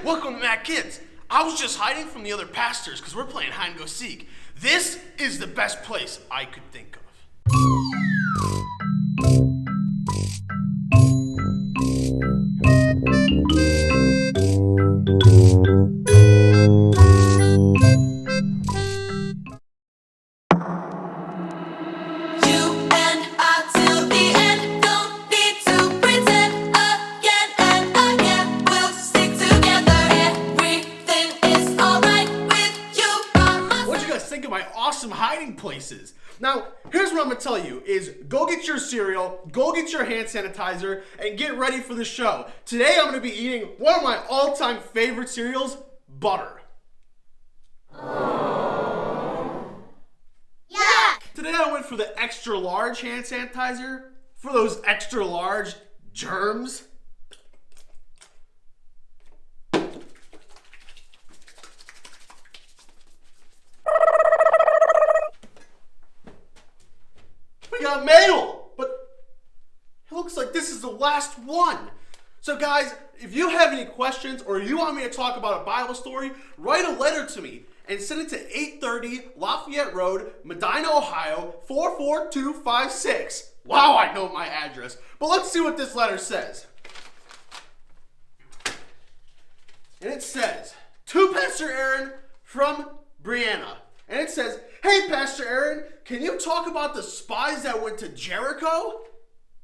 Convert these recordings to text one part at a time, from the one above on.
welcome to Matt Kids. I was just hiding from the other pastors because we're playing hide and go seek. This is the best place I could think of. Awesome hiding places. Now, here's what I'm gonna tell you is go get your cereal, go get your hand sanitizer, and get ready for the show. Today I'm gonna be eating one of my all-time favorite cereals, butter. Yuck! Today I went for the extra large hand sanitizer for those extra large germs. We got mail, but it looks like this is the last one. So guys, if you have any questions or you want me to talk about a Bible story, write a letter to me and send it to 830 Lafayette Road, Medina, Ohio, 44256. Wow, I know my address. But let's see what this letter says. And it says, to Pastor Aaron from Brianna. And it says, hey, Pastor Aaron, can you talk about the spies that went to Jericho?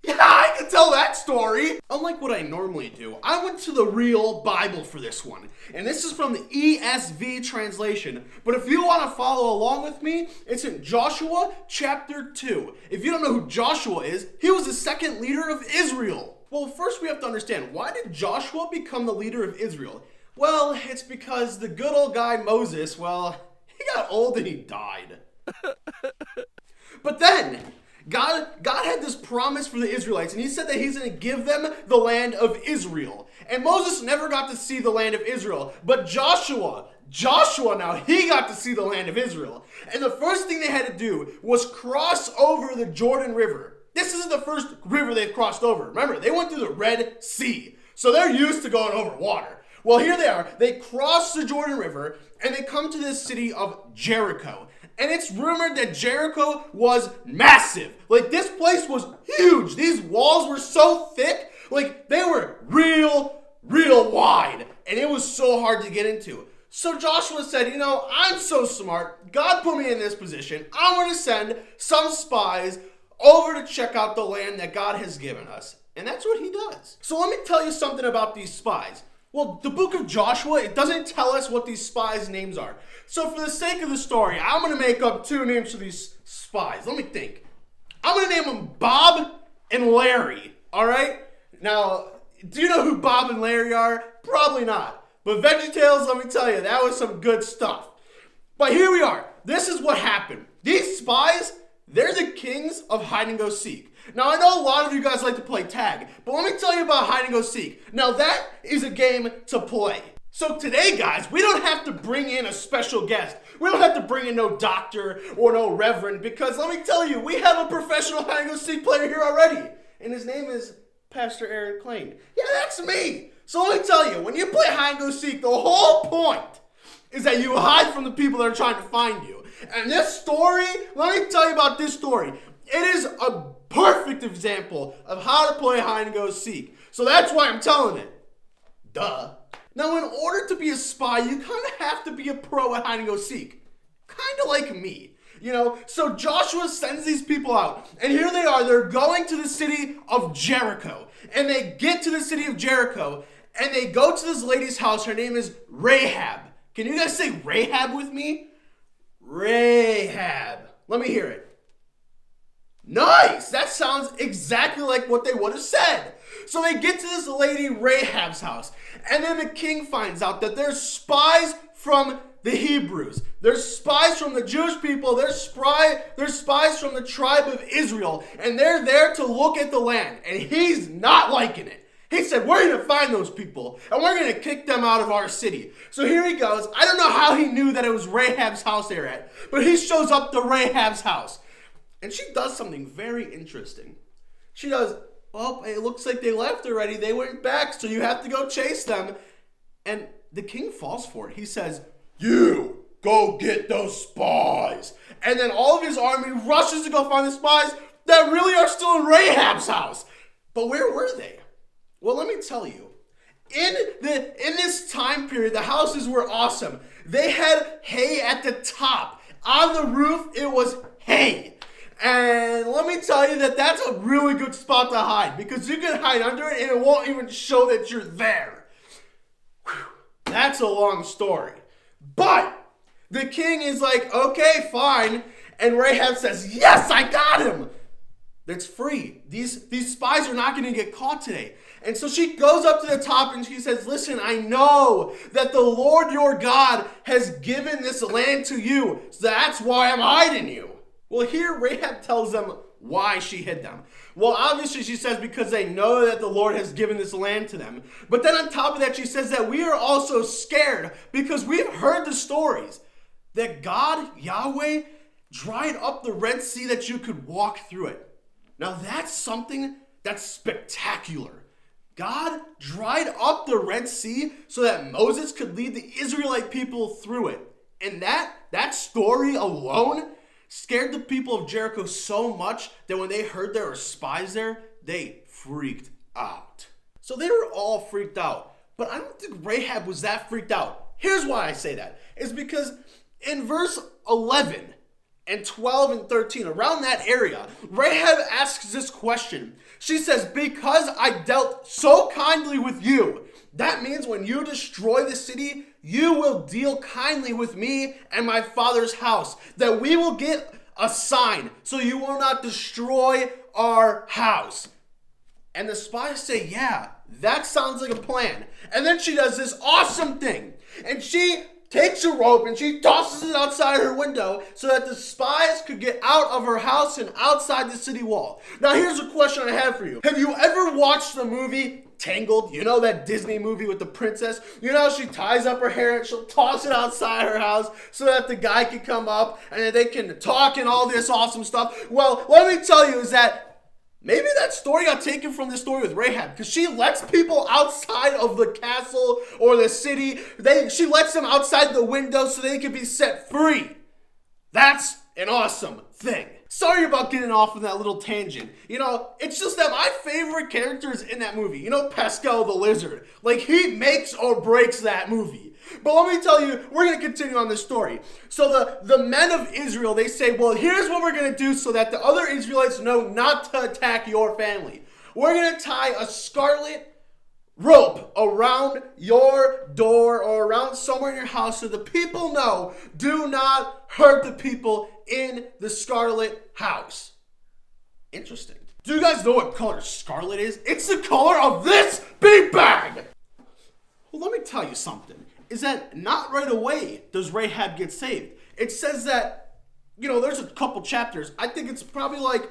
Yeah, I can tell that story. Unlike what I normally do, I went to the real Bible for this one. And this is from the ESV translation. But if you want to follow along with me, it's in Joshua chapter 2. If you don't know who Joshua is, he was the second leader of Israel. Well, first we have to understand, why did Joshua become the leader of Israel? Well, it's because the good old guy Moses, well, he got old and he died. But then, God had this promise for the Israelites, and he said that he's going to give them the land of Israel. And Moses never got to see the land of Israel, but Joshua now, he got to see the land of Israel. And the first thing they had to do was cross over the Jordan River. This isn't the first river they've crossed over. Remember, they went through the Red Sea, so they're used to going over water. Well, here they are. They cross the Jordan River, and they come to this city of Jericho. And it's rumored that Jericho was massive. Like, this place was huge. These walls were so thick. Like, they were real wide. And it was so hard to get into. So Joshua said, I'm so smart. God put me in this position. I'm going to send some spies over to check out the land that God has given us. And that's what he does. So let me tell you something about these spies. Well, the book of Joshua, it doesn't tell us what these spies' names are. So for the sake of the story, I'm going to make up two names for these spies. Let me think. I'm going to name them Bob and Larry, all right? Now, do you know who Bob and Larry are? Probably not. But VeggieTales, let me tell you, that was some good stuff. But here we are. This is what happened. These spies, they're the kings of hide and go seek. Now, I know a lot of you guys like to play tag, but let me tell you about hide and go seek. Now, that is a game to play. So today, guys, we don't have to bring in a special guest. We don't have to bring in no doctor or no reverend, because let me tell you, we have a professional hide and go seek player here already. And his name is Pastor Aaron Klein. Yeah, that's me. So let me tell you, when you play hide and go seek, the whole point is that you hide from the people that are trying to find you. And this story, let me tell you about this story. It is a perfect example of how to play hide and go seek. So that's why I'm telling it. Duh. Now, in order to be a spy, you kind of have to be a pro at hide and go seek. Kind of like me. So Joshua sends these people out. And here they are. They're going to the city of Jericho. And they get to the city of Jericho. And they go to this lady's house. Her name is Rahab. Can you guys say Rahab with me? Rahab. Let me hear it. Nice! That sounds exactly like what they would have said. So they get to this lady Rahab's house. And then the king finds out that there's spies from the Hebrews. There's spies from the Jewish people. There's spies from the tribe of Israel. And they're there to look at the land. And he's not liking it. He said, we're going to find those people. And we're going to kick them out of our city. So here he goes. I don't know how he knew that it was Rahab's house they're at. But he shows up to Rahab's house. And she does something very interesting. She does, it looks like they left already. They went back, so you have to go chase them. And the king falls for it. He says, "You go get those spies." And then all of his army rushes to go find the spies that really are still in Rahab's house. But where were they? Well, let me tell you. In this time period, the houses were awesome. They had hay at the top. On the roof, it was hay. And let me tell you that that's a really good spot to hide, because you can hide under it and it won't even show that you're there. Whew. That's a long story. But the king is like, okay, fine. And Rahab says, yes, I got him. That's free. These spies are not going to get caught today. And so she goes up to the top and she says, listen, I know that the Lord your God has given this land to you. So that's why I'm hiding you. Well, here Rahab tells them why she hid them. Well, obviously she says because they know that the Lord has given this land to them. But then on top of that, she says that we are also scared because we've heard the stories that God, Yahweh, dried up the Red Sea that you could walk through it. Now that's something that's spectacular. God dried up the Red Sea so that Moses could lead the Israelite people through it. And that story alone scared the people of Jericho so much that when they heard there were spies there, they freaked out. So they were all freaked out. But I don't think Rahab was that freaked out. Here's why I say that. It's because in verse 11 and 12 and 13, around that area, Rahab asks this question. She says, because I dealt so kindly with you, that means when you destroy the city, you will deal kindly with me and my father's house, that we will get a sign so you will not destroy our house. And the spies say, yeah, that sounds like a plan. And then she does this awesome thing. And she takes a rope and she tosses it outside her window so that the spies could get out of her house and outside the city wall. Now here's a question I have for you. Have you ever watched the movie Tangled? You know that Disney movie with the princess? You know she ties up her hair and she'll toss it outside her house so that the guy can come up and they can talk and all this awesome stuff. Well, let me tell you is that maybe that story got taken from the story with Rahab, because she lets people outside of the castle or the city. She lets them outside the window so they can be set free. That's an awesome thing. Sorry about getting off on that little tangent. You know, it's just that my favorite characters in that movie, you know, Pascal the Lizard, like he makes or breaks that movie. But let me tell you, we're going to continue on this story. So the men of Israel, they say, well, here's what we're going to do so that the other Israelites know not to attack your family. We're going to tie a scarlet rope around your door or around somewhere in your house so the people know, do not hurt the people in the scarlet house. Interesting. Do you guys know what color scarlet is? It's the color of this big bag. Well, let me tell you something. Is that not right away does Rahab get saved. It says that, you know, there's a couple chapters. I think it's probably like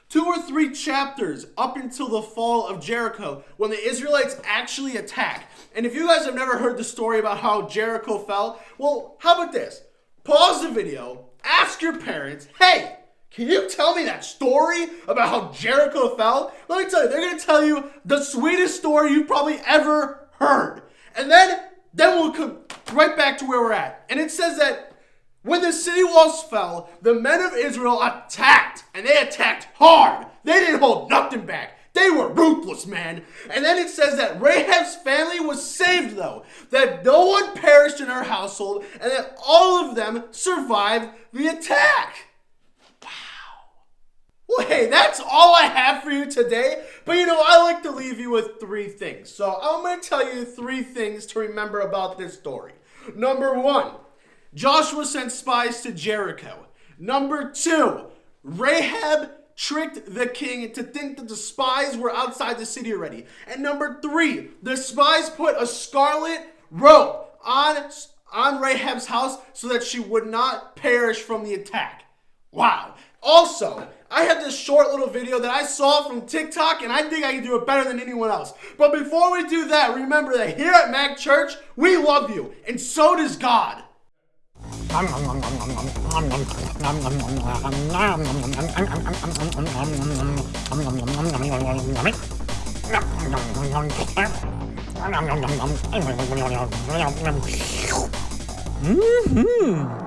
2 or 3 chapters up until the fall of Jericho when the Israelites actually attack. And if you guys have never heard the story about how Jericho fell, well, how about this? Pause the video, ask your parents, hey, can you tell me that story about how Jericho fell? Let me tell you, they're going to tell you the sweetest story you've probably ever heard. And then we'll come right back to where we're at. And it says that when the city walls fell, the men of Israel attacked. And they attacked hard. They didn't hold nothing back. They were ruthless, man. And then it says that Rahab's family was saved, though. That no one perished in her household. And that all of them survived the attack. Well, hey, that's all I have for you today. But you know, I like to leave you with 3 things. So I'm going to tell you 3 things to remember about this story. Number 1, Joshua sent spies to Jericho. Number 2, Rahab tricked the king to think that the spies were outside the city already. And number 3, the spies put a scarlet rope on Rahab's house so that she would not perish from the attack. Wow. Also, I have this short little video that I saw from TikTok, and I think I can do it better than anyone else. But before we do that, remember that here at Mac Church, we love you, and so does God. Mm-hmm.